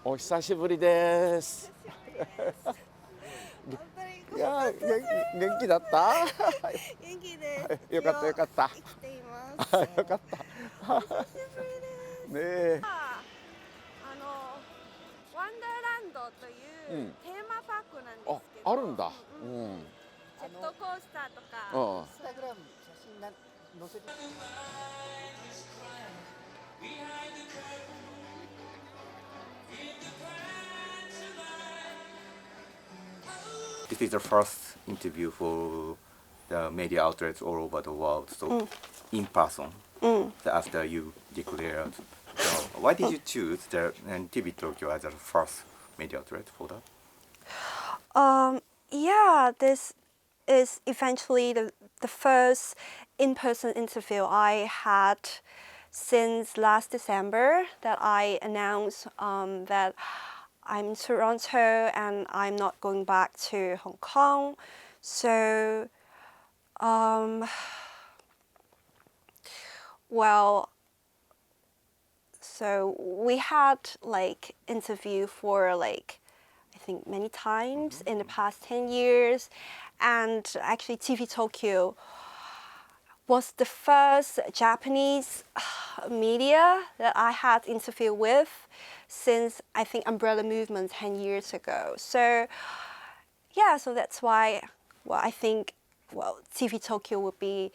お久しぶりです。いや、元気だった？元気です。よかったよかった。生きています。よかった。お久しぶりです。ねえ。ワンダーランドというテーマパークなんですけど、あるんだ。ジェットコースターとか、インスタグラム写真載せて。This is the first interview for the media outlets all over the world, so in person. After you declared, why did you choose the TV Tokyo as the first media outlet for that? Yeah, this is eventually the first in-person interview I had since last December that I announced that I'm in Toronto and I'm not going back to Hong Kong. So, so we had like interview for like I think many times in the past 10 years, and actually TV Tokyo was the first Japanese media that I had interviewed with since I think Umbrella Movement 10 years ago. So yeah, so that's why I think TV Tokyo would be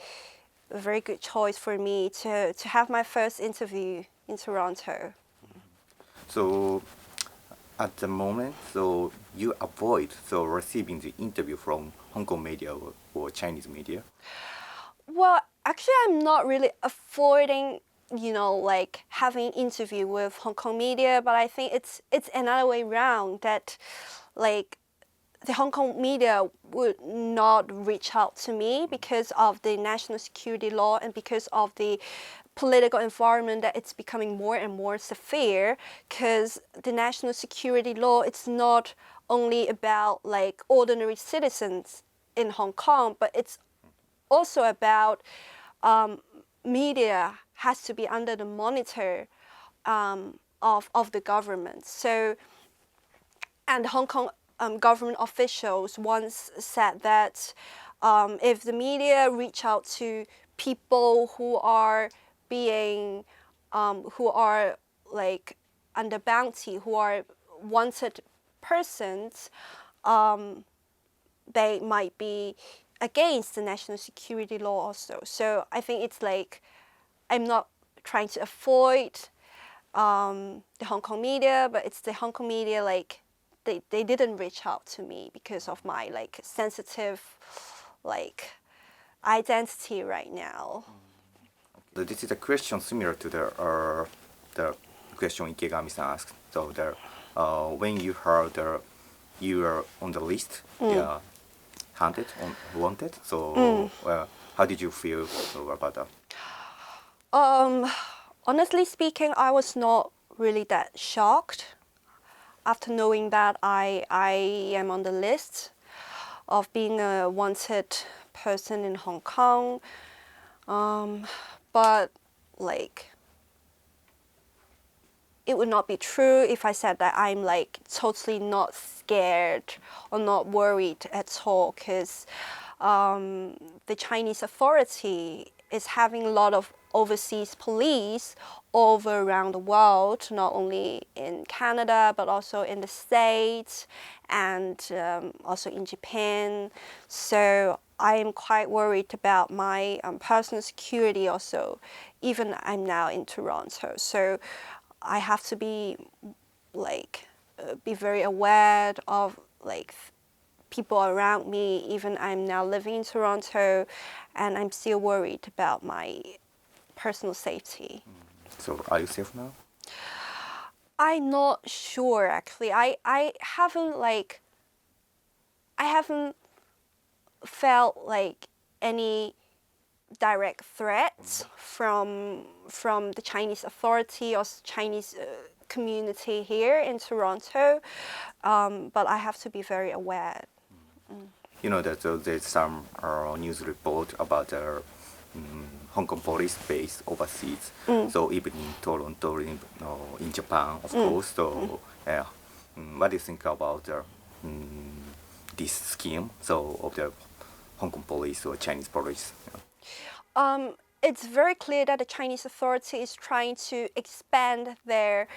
a very good choice for me to have my first interview in Toronto. So at the moment, so you avoid receiving the interview from Hong Kong media or Chinese media? Well, actually, I'm not really avoiding, like having interview with Hong Kong media, but I think it's another way around that, like, the Hong Kong media would not reach out to me because of the national security law and because of the political environment that it's becoming more and more severe. Because the national security law, it's not only about like ordinary citizens in Hong Kong, but it's also about media has to be under the monitor of the government. So, and Hong Kong government officials once said that if the media reach out to people who are being, who are like under bounty, who are wanted persons, they might be against the national security law also. So I think it's like I'm not trying to avoid the Hong Kong media, but it's the Hong Kong media like they didn't reach out to me because of my like sensitive like identity right now. So this is a question similar to the question Ikegami-san asked. So when you heard you were on the list, hunted, wanted. So how did you feel about that? Honestly speaking, I was not really that shocked after knowing that I am on the list of being a wanted person in Hong Kong. But like it would not be true if I said that I'm like totally not scared or not worried at all, because the Chinese authority is having a lot of overseas police all around the world, not only in Canada but also in the States and also in Japan. So I am quite worried about my personal security also, even I'm now in Toronto. So I have to be like be very aware of like people around me, even I'm now living in Toronto, and I'm still worried about my personal safety. So are you safe now? I'm not sure actually. I haven't felt like any direct threats from the Chinese authority or Chinese community here in Toronto, but I have to be very aware. You know that there's some news report about Hong Kong police based overseas. So even in Toronto, in Japan, of course. So Yeah. What do you think about this scheme? So of the Hong Kong police or Chinese police? It's very clear that the Chinese authority is trying to expand their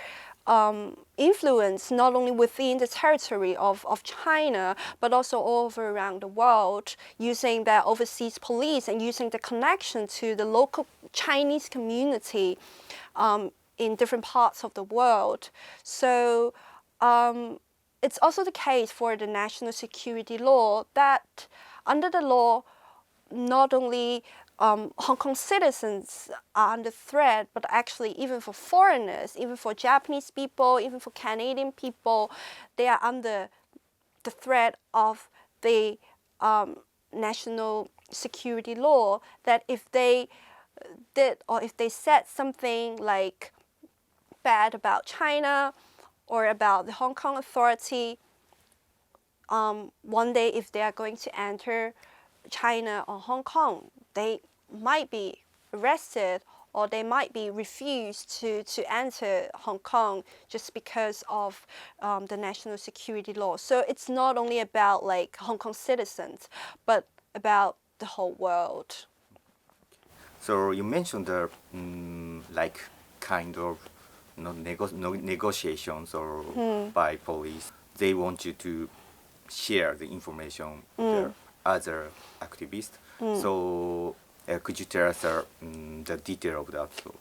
influence not only within the territory of China, but also all over around the world, using their overseas police and using the connection to the local Chinese community in different parts of the world. So it's also the case for the national security law that under the law, not only Hong Kong citizens are under threat, but actually even for foreigners, even for Japanese people, even for Canadian people, they are under the threat of the national security law, that if they did or if they said something like bad about China or about the Hong Kong authority, one day if they are going to enter China or Hong Kong, they might be arrested or they might be refused to enter Hong Kong just because of the national security law. So it's not only about like Hong Kong citizens, but about the whole world. So you mentioned the like kind of negotiations or by police. They want you to share the information with the other activists. So could you tell us the detail of that? So.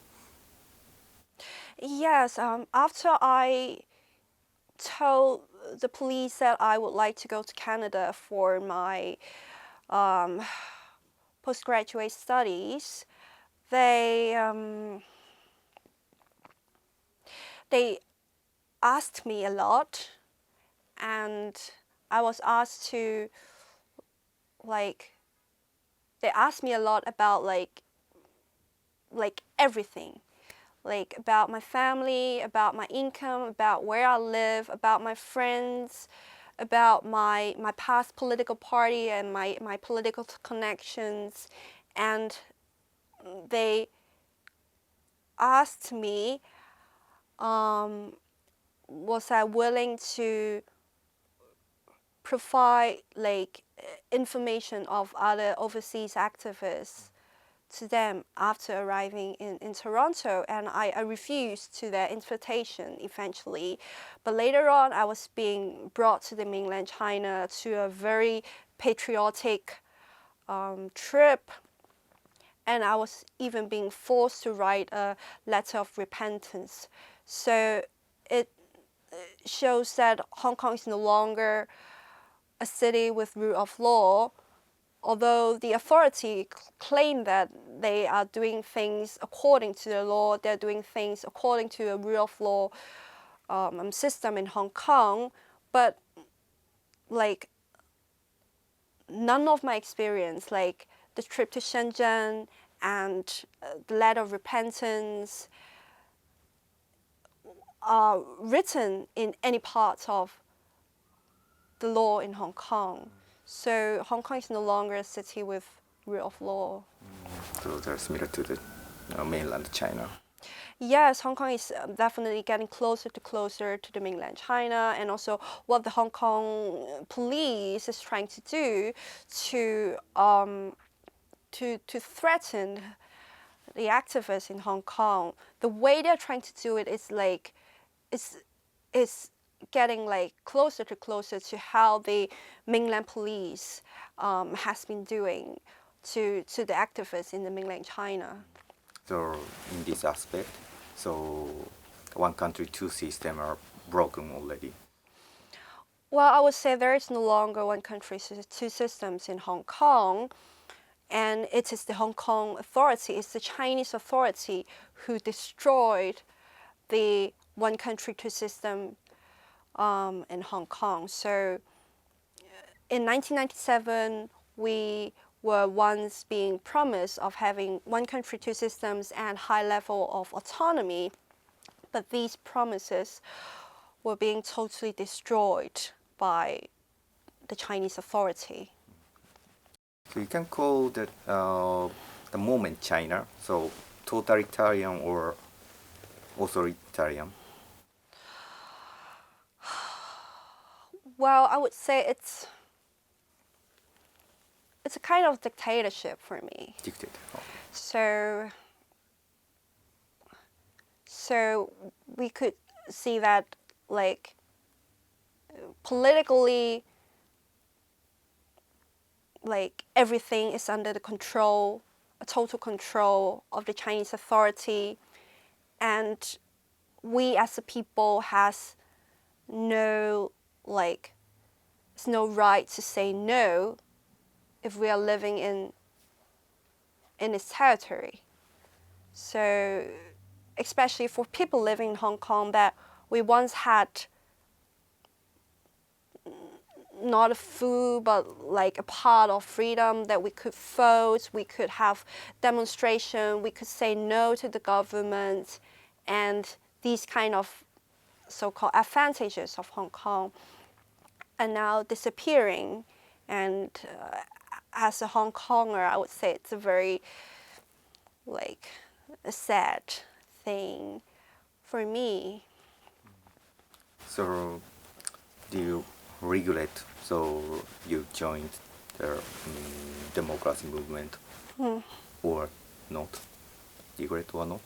Yes, after I told the police that I would like to go to Canada for my postgraduate studies, they asked me a lot, and I was asked to they asked me a lot about like everything, like about my family, about my income, about where I live, about my friends, about my past political party and my political connections. And they asked me, was I willing to provide like information of other overseas activists to them after arriving in Toronto, and I refused to their invitation eventually. But later on, I was being brought to the mainland China to a very patriotic trip, and I was even being forced to write a letter of repentance. So it shows that Hong Kong is no longer a city with rule of law, although the authority claim that they are doing things according to the law, they're doing things according to a rule of law system in Hong Kong, but like none of my experience, like the trip to Shenzhen and the letter of repentance, are written in any part of the law in Hong Kong. So Hong Kong is no longer a city with rule of law. So they're similar to the mainland China. Yes, Hong Kong is definitely getting closer to the mainland China, and also what the Hong Kong police is trying to do to threaten the activists in Hong Kong. The way they're trying to do it is like is getting like closer to how the mainland police has been doing to the activists in the mainland China. So in this aspect, so one country, two systems are broken already. Well, I would say there is no longer one country, two systems in Hong Kong, and it is the Hong Kong authority, it's the Chinese authority who destroyed the one country, two system in Hong Kong. So in 1997, we were once being promised of having one country, two systems and high level of autonomy, but these promises were being totally destroyed by the Chinese authority. So you can call that the moment China, so totalitarian or authoritarian? Well, I would say it's a kind of dictatorship for me. Dictator. Oh. So we could see that, like, politically, like, everything is under the control, a total control of the Chinese authority, and we as a people has no, like, there's no right to say no if we are living in its territory. So, especially for people living in Hong Kong, that we once had not a full, but like a part of freedom, that we could vote, we could have demonstration, we could say no to the government, and these kind of so-called advantages of Hong Kong are now disappearing. And as a Hong Konger, I would say it's a very, like, a sad thing for me. So, do you regret? So you joined the democracy movement, or not? Regret or not?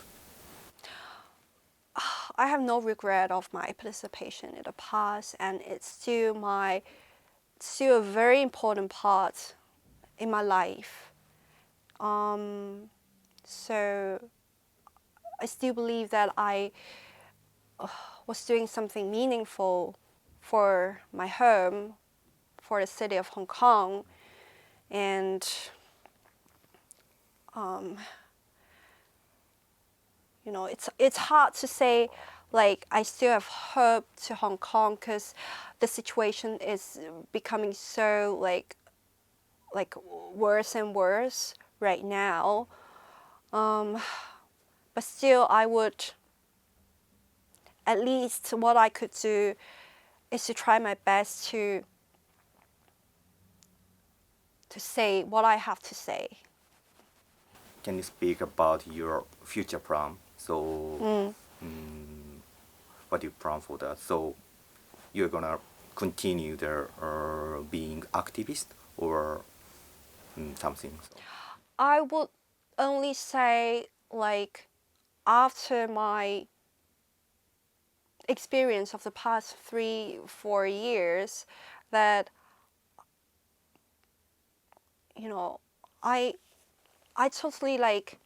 I have no regret of my participation in the past, and it's still a very important part in my life. So I still believe that I was doing something meaningful for my home, for the city of Hong Kong, and you know, it's hard to say, like, I still have hope to Hong Kong, because the situation is becoming so like worse and worse right now. But still, I would, at least what I could do is to try my best to say what I have to say. Can you speak about your future plan? So, what do you plan for that? So, you're gonna continue there being activist, or something? So. I would only say, like, after my experience of the past 3-4 years, that, you know, I totally, like,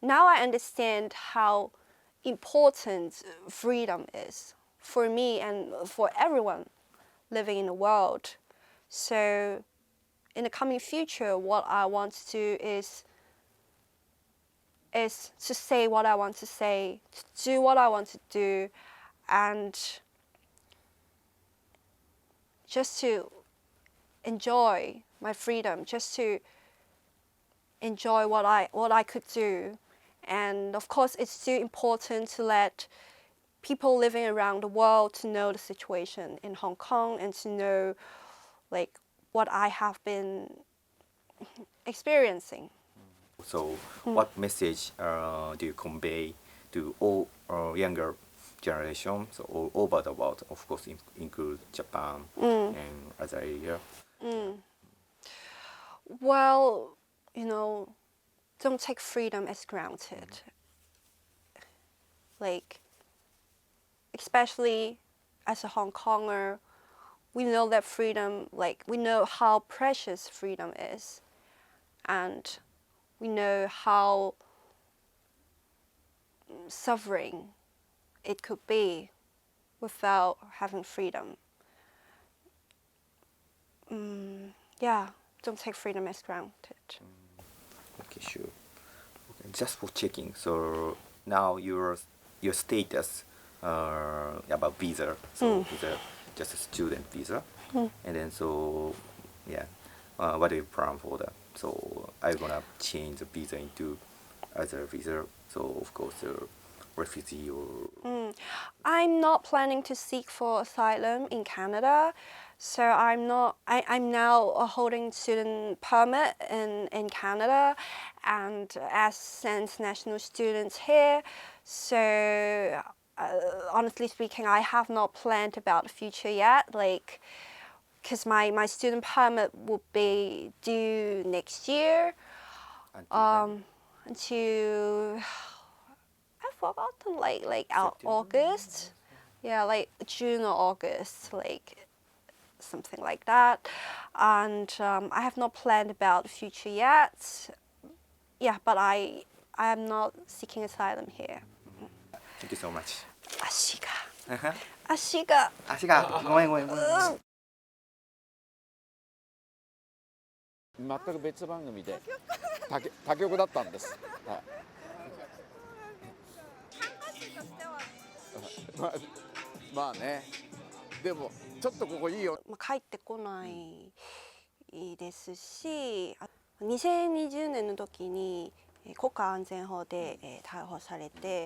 now I understand how important freedom is for me and for everyone living in the world. So in the coming future, what I want to do is to say what I want to say, to do what I want to do, and just to enjoy my freedom, just to enjoy what I could do. And of course, it's still important to let people living around the world to know the situation in Hong Kong, and to know, like, what I have been experiencing. So, what message do you convey to all younger generations, so all over the world, of course, include Japan and other areas? Well, you know, don't take freedom as granted. Like, especially as a Hong Konger, we know that freedom, like, we know how precious freedom is. And we know how suffering it could be without having freedom. Yeah, don't take freedom as granted. Okay, sure. Okay, just for checking, so now your status about visa, so visa, just a student visa, and then so yeah, what do you plan for that? So I'm gonna change the visa into other visa, so of course refugee or. I'm not planning to seek for asylum in Canada, so I'm now holding student permit in Canada, and as an international student here, so honestly speaking, I have not planned about the future yet. Like, because my student permit will be due next year. Until I've forgotten, like August. Yeah, like June or August, like something like that. And I have not planned about the future yet. Yeah, but I am not seeking asylum here. Thank you so much. 足が足がごめん。全く別番組で他局だったんです。はい。まあね。でもちょっとここいいよ。帰ってこないですし、2020年の時に国家安全法で逮捕されて、